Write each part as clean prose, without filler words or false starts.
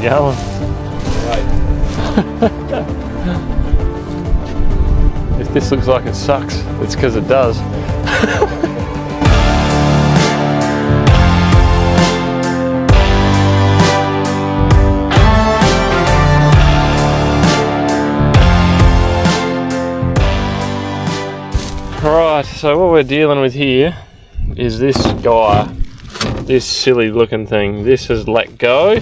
you going? If this looks like it sucks, it's because it does. Right, so what we're dealing with here is this guy, this silly looking thing. This has let go.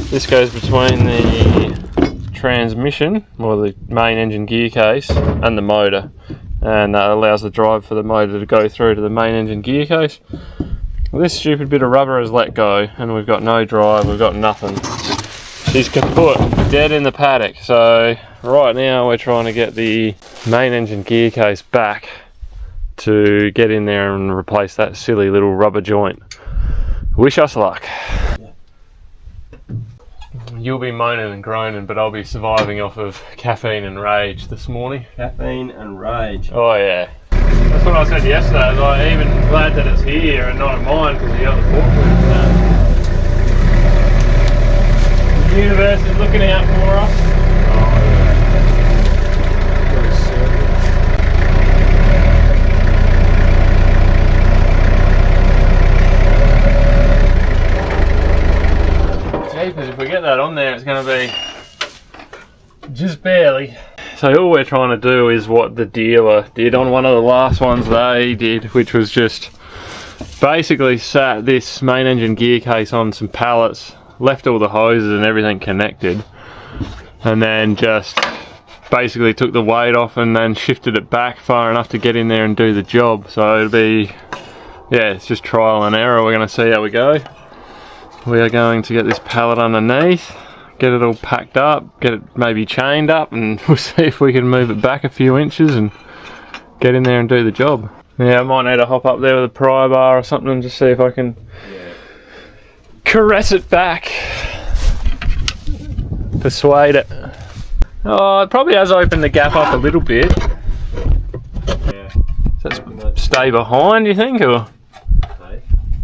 This goes between the transmission, or the main engine gear case, and the motor, and that allows the drive for the motor to go through to the main engine gear case. Well, this stupid bit of rubber has let go, and we've got no drive, we've got nothing. She's kaput, dead in the paddock. So right now we're trying to get the main engine gear case back to get in there and replace that silly little rubber joint. Wish us luck. You'll be moaning and groaning, but I'll be surviving off of caffeine and rage this morning. Caffeine and rage. Oh yeah. That's what I said yesterday. I was like, even glad that it's here and not at mine, because you got the forklift. The universe is looking out for us. Because if we get that on there, it's going to be just barely. So all we're trying to do is what the dealer did on one of the last ones they did, which was just basically sat this main engine gear case on some pallets, left all the hoses and everything connected, and then just basically took the weight off and then shifted it back far enough to get in there and do the job. So it'll be, yeah, it's just trial and error. We're going to see how we go. We are going to get this pallet underneath, get it all packed up, get it maybe chained up, and we'll see if we can move it back a few inches and get in there and do the job. Yeah, I might need to hop up there with a pry bar or something to see if I can caress it back. Persuade it. Oh, it probably has opened the gap up a little bit. Yeah. Does that stay behind, you think? Or?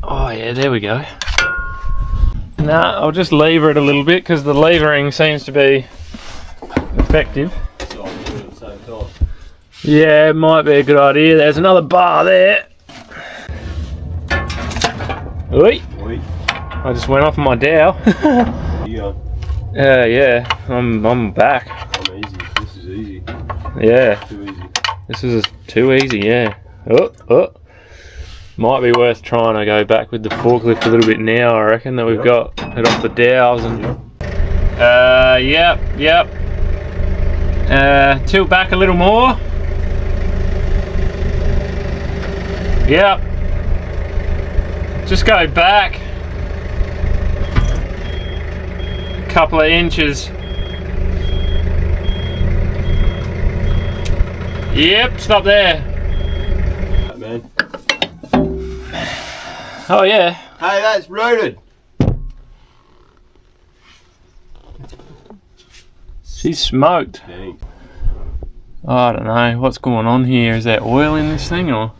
Oh yeah, there we go. Nah, I'll just lever it a little bit because the levering seems to be effective. Yeah, it might be a good idea. There's another bar there. Oi! I just went off my dowel. Yeah, I'm back. I'm easy. This is easy. Yeah. Too easy. This is too easy, yeah. Oh. Might be worth trying to go back with the forklift a little bit now, I reckon, that we've got it off the dowels and yep. Tilt back a little more. Yep. Just go back a couple of inches. Yep, stop there. Right, man. Oh yeah. Hey, that's rooted. She's smoked. Dang. I don't know what's going on here. Is there oil in this thing, or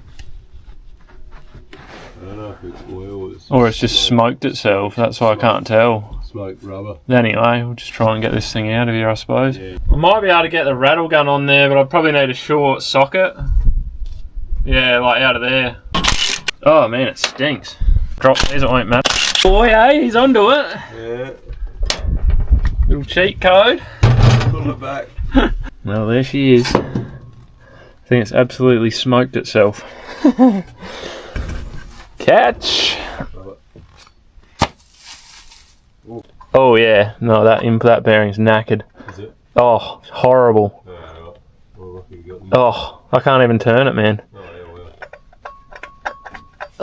I don't know if it's oil or it's just smoked itself? That's why I can't tell. Smoked rubber. Anyway, we'll just try and get this thing out of here, I suppose. Yeah. I might be able to get the rattle gun on there, but I'd probably need a short socket. Yeah, like out of there. Oh man, it stinks. Drop these, it won't matter. Boy, hey, he's onto it. Yeah. Little cheat code. Pull it back. Well, there she is. I think it's absolutely smoked itself. Catch. Oh yeah, no, that bearing's knackered. Is it? Oh, horrible. Well, Oh, I can't even turn it, man. oh, yeah, well.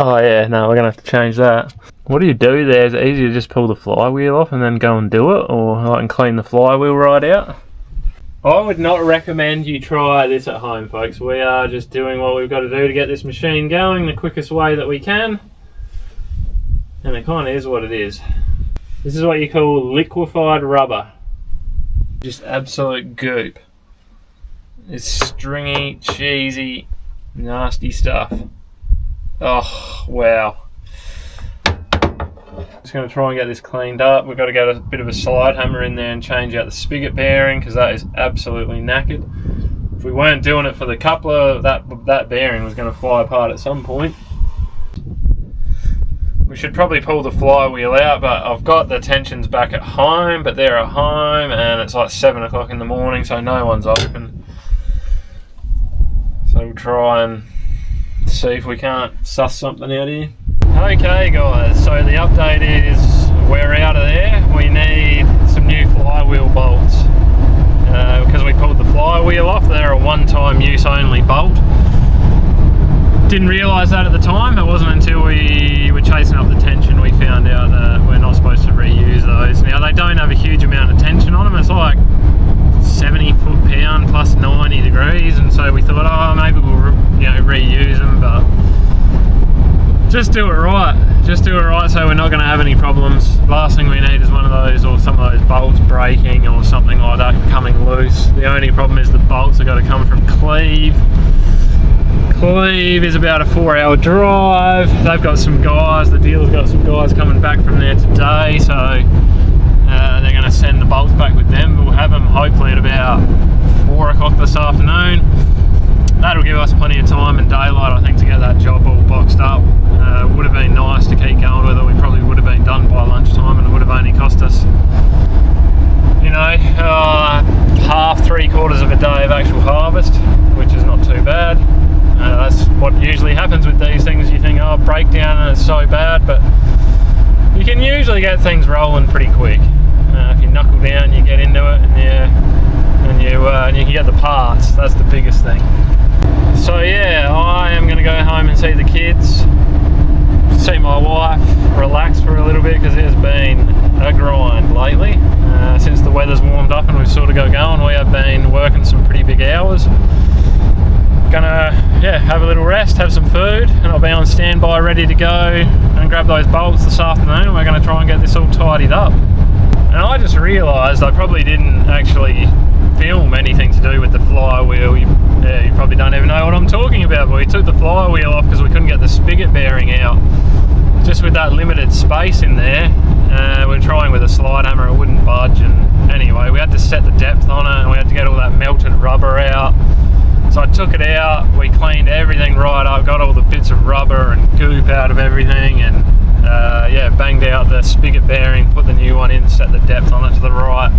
Oh yeah, no, we're gonna have to change that. What do you do there? Is it easy to just pull the flywheel off and then go and do it? Or I can clean the flywheel right out? I would not recommend you try this at home, folks. We are just doing what we've got to do to get this machine going the quickest way that we can. And it kind of is what it is. This is what you call liquefied rubber. Just absolute goop. It's stringy, cheesy, nasty stuff. Oh, wow. Just going to try and get this cleaned up. We've got to get a bit of a slide hammer in there and change out the spigot bearing because that is absolutely knackered. If we weren't doing it for the coupler, that bearing was going to fly apart at some point. We should probably pull the flywheel out, but I've got the tensions back at home, but they're at home and it's like 7 o'clock in the morning, so no one's open. So we'll try and see if we can't suss something out here. Okay guys, so the update is we're out of there. We need some new flywheel bolts. Because we pulled the flywheel off, they're a one-time use only bolt. Didn't realise that at the time. It wasn't until we were chasing up the tension we found out that we're not supposed to reuse those. Now they don't have a huge amount of tension on them. It's like 70 foot-pound plus 90 degrees, and so we thought, oh, maybe we'll reuse them, but just do it right. Just do it right so we're not going to have any problems. Last thing we need is one of those, or some of those bolts breaking or something like that coming loose. The only problem is the bolts have got to come from Cleve. Cleve is about a 4-hour drive. They've got some guys, the dealer's got some guys coming back from there today, so they're going to send the bolts back with them. We'll have them hopefully at about 4 o'clock this afternoon. That'll give us plenty of time and daylight, I think, to get that job all boxed up. Would have been nice to keep going with it. We probably would have been done by lunchtime, and it would have only cost us, half, 3/4 of a day of actual harvest, which is not too bad. That's what usually happens with these things. You think, oh, breakdown and it's so bad, but you can usually get things rolling pretty quick. If you knuckle down, you get into it, and you can get the parts. That's the biggest thing. So yeah, I am going to go home and see the kids, see my wife, relax for a little bit because it has been a grind lately. Since the weather's warmed up and we've sort of got going, we have been working some pretty big hours. Gonna have a little rest, have some food, and I'll be on standby ready to go and grab those bolts this afternoon, and we're going to try and get this all tidied up. And I just realised I probably didn't actually film anything to do with the flywheel. You probably don't even know what I'm talking about, but we took the flywheel off because we couldn't get the spigot bearing out. Just with that limited space in there, we're trying with a slide hammer, it wouldn't budge, and anyway, we had to set the depth on it and we had to get all that melted rubber out. So I took it out, we cleaned everything right up, got all the bits of rubber and goop out of everything, and banged out the spigot bearing, put the new one in, set the depth on it to the right,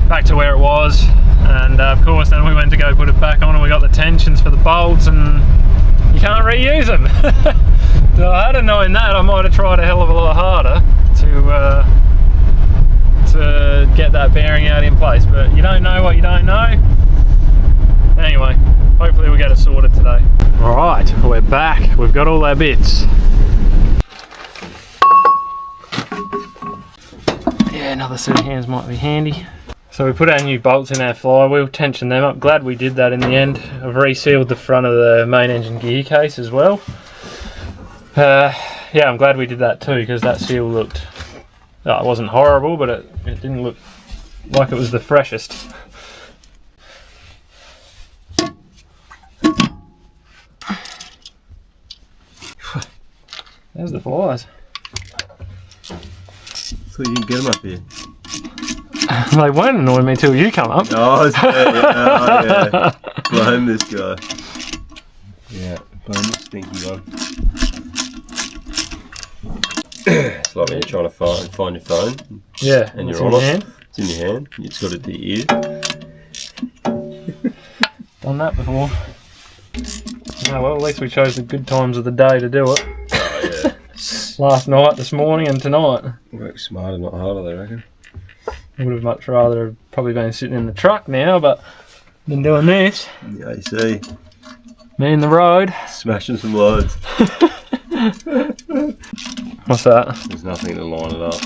back to where it was, and of course then we went to go put it back on and we got the tensions for the bolts, and you can't reuse them. So had I known that, I might have tried a hell of a lot harder to get that bearing out in place, but you don't know what you don't know. Anyway, hopefully we'll get it sorted today. Alright, we're back. We've got all our bits. Yeah, another set of hands might be handy. So we put our new bolts in our flywheel, tensioned them up. Glad we did that in the end. I've resealed the front of the main engine gear case as well. I'm glad we did that too, because that seal looked, it wasn't horrible, but it didn't look like it was the freshest. There's the flies. So you can get them up here. They won't annoy me till you come up. Oh, yeah. Blame this guy. Yeah, blame the stinky one. It's like when you're trying to find your phone. Yeah, and it's you're in on your it. hand. It's in your hand. You just got it to your ear. Done that before. Oh, well, at least we chose the good times of the day to do it. Oh, yeah. Last night, this morning, and tonight. Work smarter, not harder, they reckon. I would have much rather have probably been sitting in the truck now, but been doing this. Yeah, you see. Me in the road. Smashing some loads. What's that? There's nothing to line it up.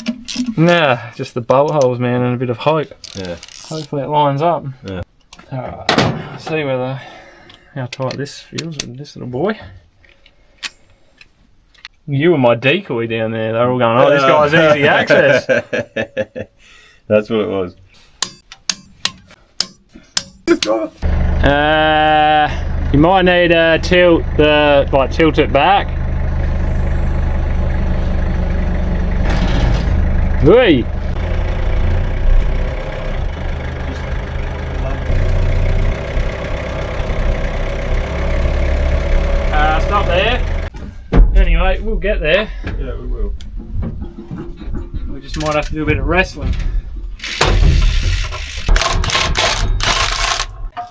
Nah, just the bolt holes, man, and a bit of hope. Yeah. Hopefully it lines up. Yeah. Alright, see how tight this feels with this little boy. You were my decoy down there. They're all going, oh, this guy's easy access. That's what it was. You might need to tilt it back. Hey! Stop there. Anyway, we'll get there. Yeah, we will. We just might have to do a bit of wrestling.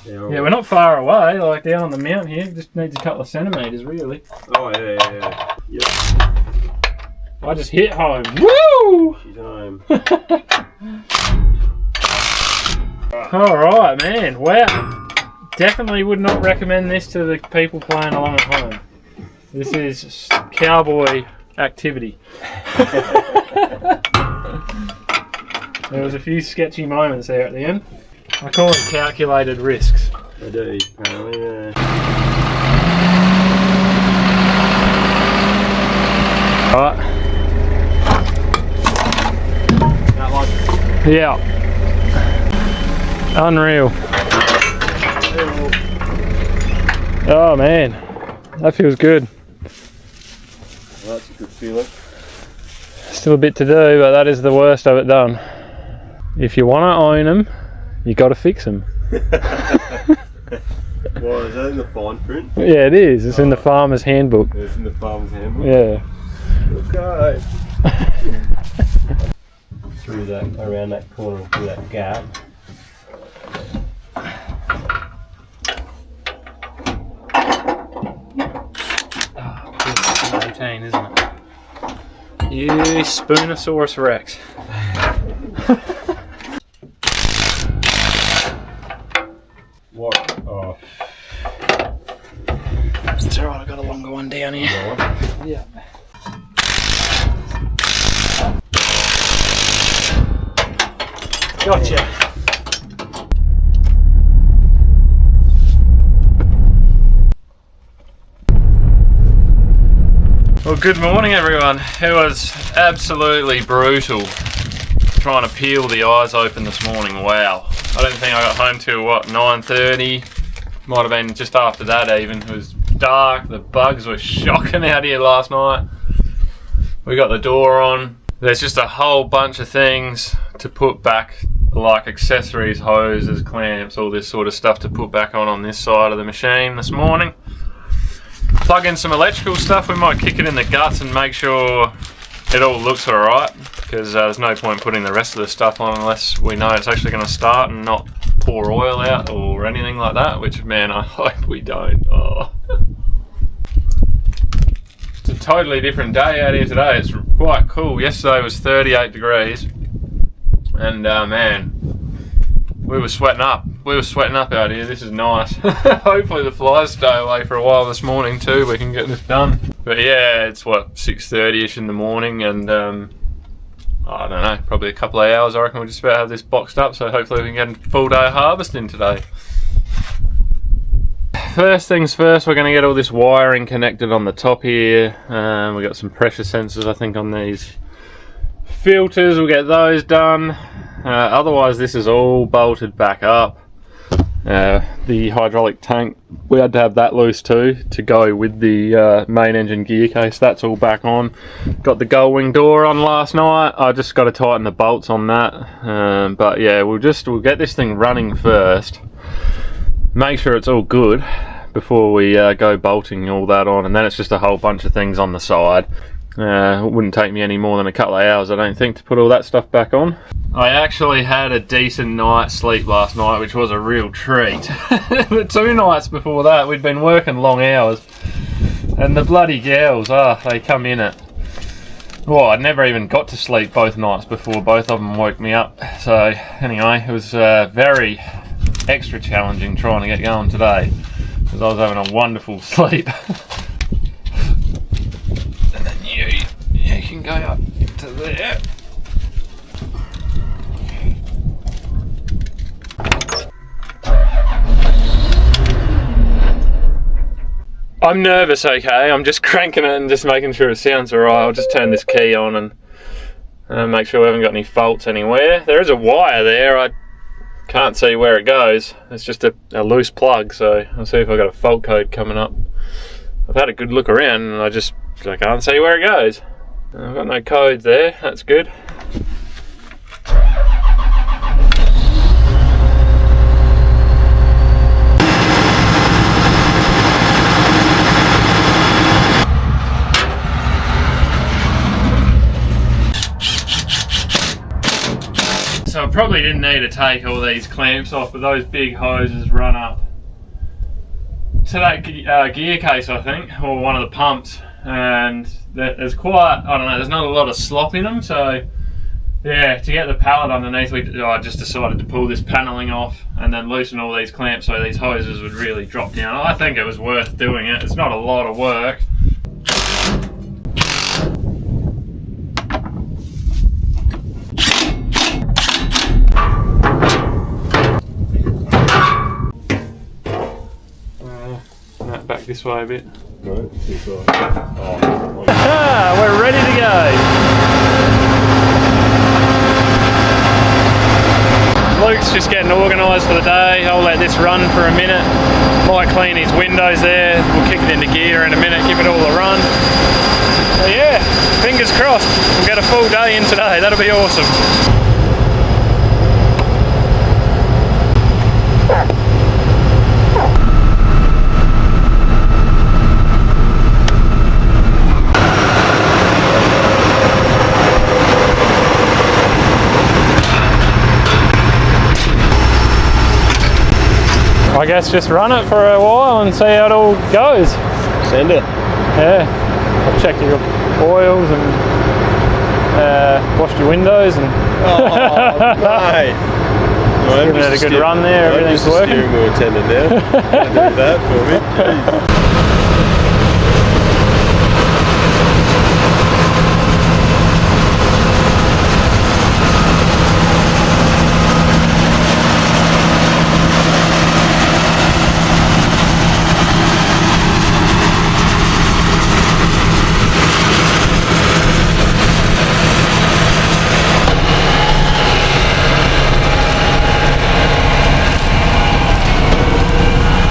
Yeah, we're not far away, like down on the mountain here. Just needs a couple of centimetres, really. Oh, yeah. Yep. I just hit home. Woo! She's home. Alright, man. Wow. Definitely would not recommend this to the people playing along at home. This is cowboy activity. There was a few sketchy moments there at the end. I call it calculated risks. I do, apparently, yeah. Alright. Yeah. Unreal. Oh man, that feels good. Well, that's a good feeling. Still a bit to do, but that is the worst of it done. If you want to own them, you got to fix them. Well, is that in the fine print? Yeah, it is. It's in the farmer's handbook. It's in the farmer's handbook? Yeah. Okay. Through that, around that corner, through that gap. Oh, 18, isn't it? You Spoonosaurus Rex. What? Oh. It's alright, I've got a longer one down here. Yeah. Gotcha. Well, good morning everyone. It was absolutely brutal trying to peel the eyes open this morning. Wow. I don't think I got home till what, 9:30? Might have been just after that even. It was dark, the bugs were shocking out here last night. We got the door on. There's just a whole bunch of things to put back, like accessories, hoses, clamps, all this sort of stuff to put back on this side of the machine this morning. Plug in some electrical stuff. We might kick it in the guts and make sure it all looks alright, because there's no point putting the rest of the stuff on unless we know it's actually going to start and not pour oil out or anything like that, which, man, I hope we don't. Oh. It's a totally different day out here today. It's quite cool. Yesterday was 38 degrees and man, we were sweating up. We were sweating up out here. This is nice. Hopefully the flies stay away for a while this morning too. We can get this done. But yeah, it's what, 6:30ish in the morning, and I don't know, probably a couple of hours I reckon we'll just about have this boxed up, so hopefully we can get a full day of harvesting today. First things first, we're going to get all this wiring connected on the top here. We've got some pressure sensors I think on these filters. We'll get those done. Otherwise this is all bolted back up. The hydraulic tank, we had to have that loose too to go with the main engine gear case. That's all back on. Got the gull wing door on last night. I just got to tighten the bolts on that. But yeah, we'll get this thing running first. Make sure it's all good before we go bolting all that on, and then it's just a whole bunch of things on the side. It wouldn't take me any more than a couple of hours, I don't think, to put all that stuff back on. I actually had a decent night's sleep last night, which was a real treat. But 2 nights before that, we'd been working long hours, and the bloody girls, they come in at... Well, I never even got to sleep both nights before both of them woke me up. So anyway, it was very extra challenging trying to get going today, because I was having a wonderful sleep. And then you can go up to there. I'm nervous, okay? I'm just cranking it and just making sure it sounds alright. I'll just turn this key on and make sure we haven't got any faults anywhere. There is a wire there. I can't see where it goes. It's just a loose plug, so I'll see if I've got a fault code coming up. I've had a good look around and I can't see where it goes. I've got no codes there, that's good. probably didn't need to take all these clamps off, but those big hoses run up to that gear case, I think, or one of the pumps, and there's quite, I don't know, there's not a lot of slop in them, so yeah, to get the pallet underneath, I just decided to pull this panelling off and then loosen all these clamps so these hoses would really drop down. I think it was worth doing it. It's not a lot of work. Back this way a bit. No, this way. We're ready to go. Luke's just getting organised for the day. I'll let this run for a minute. Might clean his windows there. We'll kick it into gear in a minute, give it all a run. So yeah, fingers crossed. We'll get a full day in today. That'll be awesome. I guess just run it for a while and see how it all goes. Send it. Yeah. I've checked your oils and washed your windows and Mate. I'm giving it a good run there, everything's working. I'm just a steering wheel attendant now. Can do that for me. Jeez.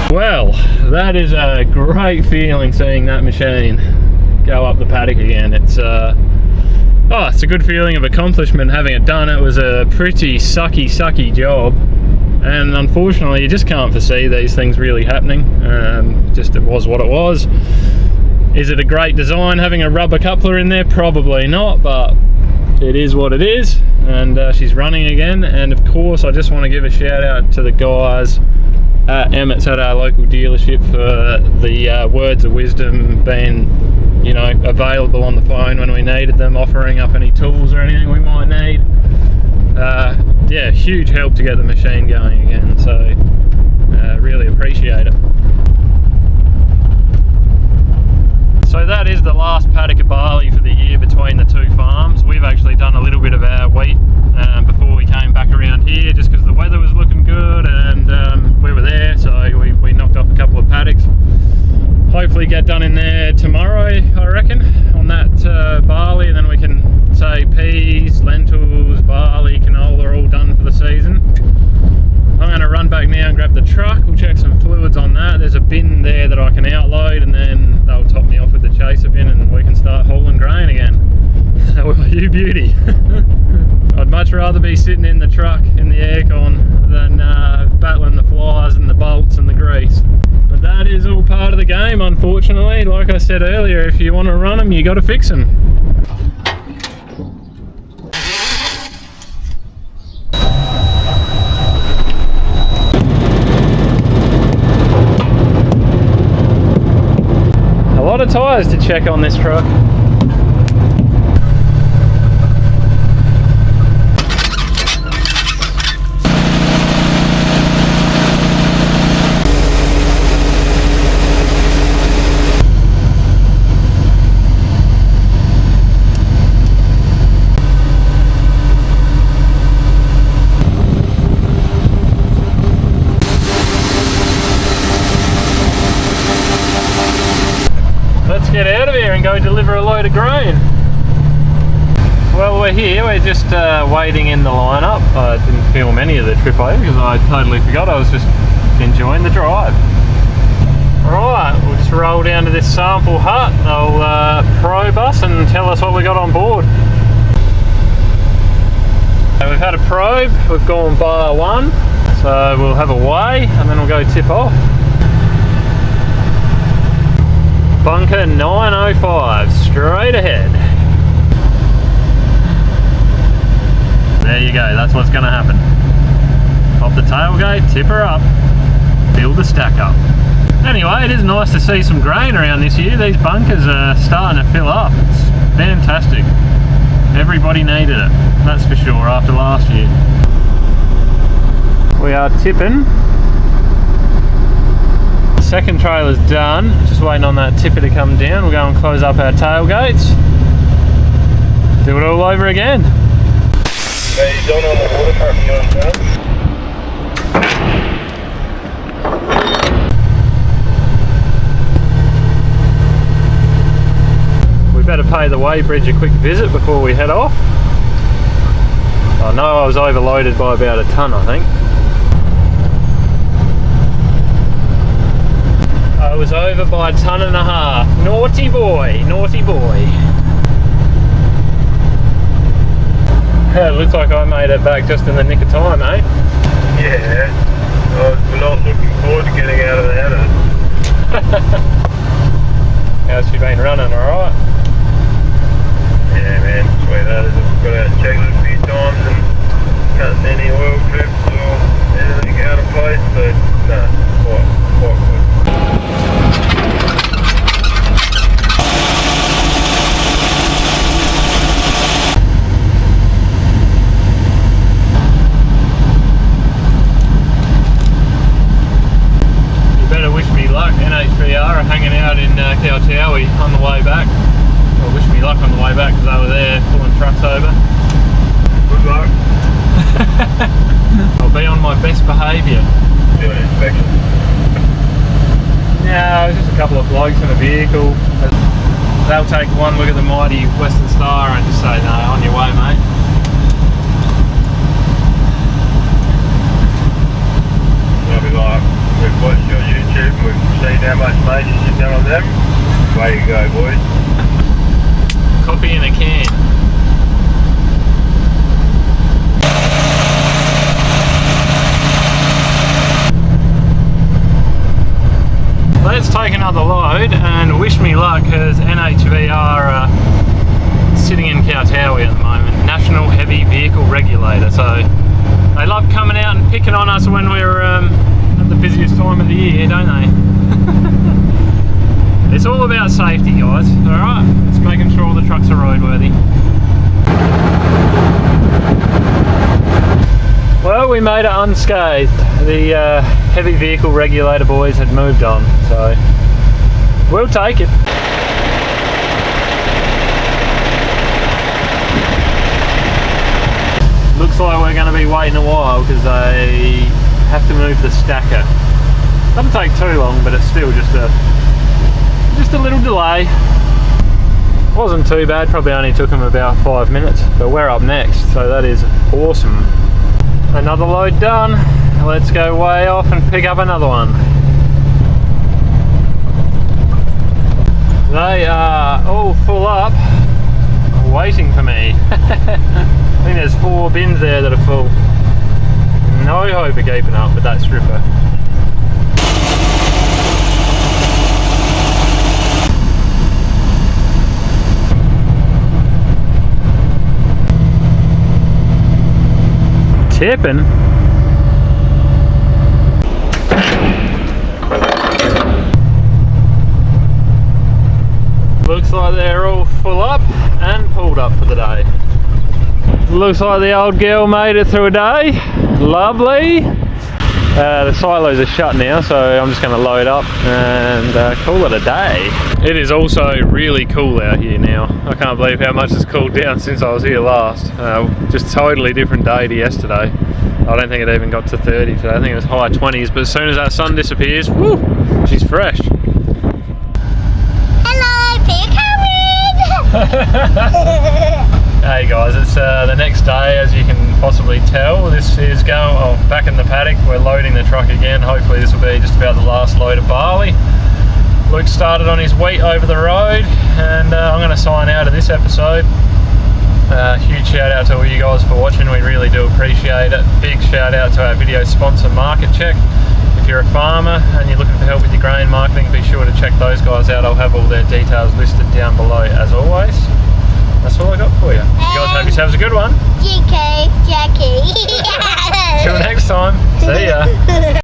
Well, that is a great feeling seeing that machine go up the paddock again. It's it's a good feeling of accomplishment having it done. It was a pretty sucky job, and unfortunately you just can't foresee these things really happening. Just it was what it was. Is it a great design having a rubber coupler in there? Probably not, but it is what it is, and she's running again. And of course I just want to give a shout out to the guys at Emmett's at our local dealership for the words of wisdom, being, you know, available on the phone when we needed them, offering up any tools or anything we might need. Yeah, huge help to get the machine going again, so really appreciate it. So that is the last paddock of barley for the year between the two farms. We've actually done a little bit of our wheat before we came back around here, just because the weather was looking good and we were there, so we knocked off a couple of paddocks. Hopefully get done in there tomorrow, I reckon, on that barley, and then we can say peas, lentils, barley, canola, all done for the season. I'm going to run back now and grab the truck. We'll check some fluids on that. There's a bin there that I can outload, and then they'll top me off with the chaser bin and we can start hauling grain again. You beauty. I'd much rather be sitting in the truck in the aircon than battling the flies and the bolts and the grease. But that is all part of the game, unfortunately. Like I said earlier, if you want to run them, you got to fix them. A lot of tyres to check on this truck. Let's get out of here and go deliver a load of grain. Well, we're here, we're just waiting in the lineup. I didn't film any of the trip over because I totally forgot. I was just enjoying the drive. Alright, we'll just roll down to this sample hut. They'll probe us and tell us what we got on board. So we've had a probe, we've gone bar 1, so we'll have a weigh and then we'll go tip off. Bunker 905, straight ahead. There you go, that's what's going to happen. Pop the tailgate, tip her up, build the stack up. Anyway, it is nice to see some grain around this year. These bunkers are starting to fill up. It's fantastic. Everybody needed it, that's for sure, after last year. We are tipping. Second trailer's done. Just waiting on that tipper to come down. We'll go and close up our tailgates. Do it all over again. Hey, you don't on the water truck, you understand? We better pay the weighbridge a quick visit before we head off. I know I was overloaded by about a tonne, I think. I was over by a tonne and a half. Naughty boy, naughty boy. It looks like I made it back just in the nick of time, eh? Yeah. We're not looking forward to getting out of the header. How's she been running, alright? Yeah, man, sweet as. I've got out and checked it a few times and cutting any oil drips or anything out of place, so no, quite good. NH3R are hanging out in Kowtowie on the way back. Well, wish me luck on the way back because they were there pulling trucks over. Good luck. I'll be on my best behaviour. Do an inspection. No, just a couple of blokes in a vehicle. They'll take one look at the mighty Western Star and just say, no, on your way, mate. They'll be like, we've watched your YouTube and we've seen how much maintenance you've done on them. Way you go, boys. Coffee in a can. Let's take another load and wish me luck because NHV are sitting in Kowtowie at the moment. National Heavy Vehicle Regulator. So they love coming out and picking on us when we're at the busiest time of the year, don't they? It's all about safety, guys, alright? It's making sure all the trucks are roadworthy. Well, we made it unscathed. The heavy vehicle regulator boys had moved on, so we'll take it. Looks like we're going to be waiting a while because they have to move the stacker. Doesn't take too long, but it's still just a little delay. Wasn't too bad, probably only took them about 5 minutes, but we're up next, so that is awesome. Another load done. Let's go way off and pick up another one. They are all full up, waiting for me. I think there's 4 bins there that are full. No hope of keeping up with that stripper. Tipping. Looks like they're all full up and pulled up for the day. Looks like the old girl made it through a day. Lovely. The silos are shut now, so I'm just going to load up and call it a day. It is also really cool out here now. I can't believe how much it's cooled down since I was here last. Just totally different day to yesterday. I don't think it even got to 30 today. I think it was high 20s, but as soon as that sun disappears, woo, she's fresh. Hello, Peter. Hey guys, it's the next day, as you can possibly tell. This is going back in the paddock. We're loading the truck again. Hopefully this will be just about the last load of barley. Luke started on his wheat over the road, and I'm going to sign out of this episode. Huge shout out to all you guys for watching. We really do appreciate it. Big shout out to our video sponsor, Market Check. If you're a farmer and you're looking for help with your grain marketing, be sure to check those guys out. I'll have all their details listed down below as always. That's all I got for you. You guys have yourselves a good one. GK Jackie. Till next time. See ya.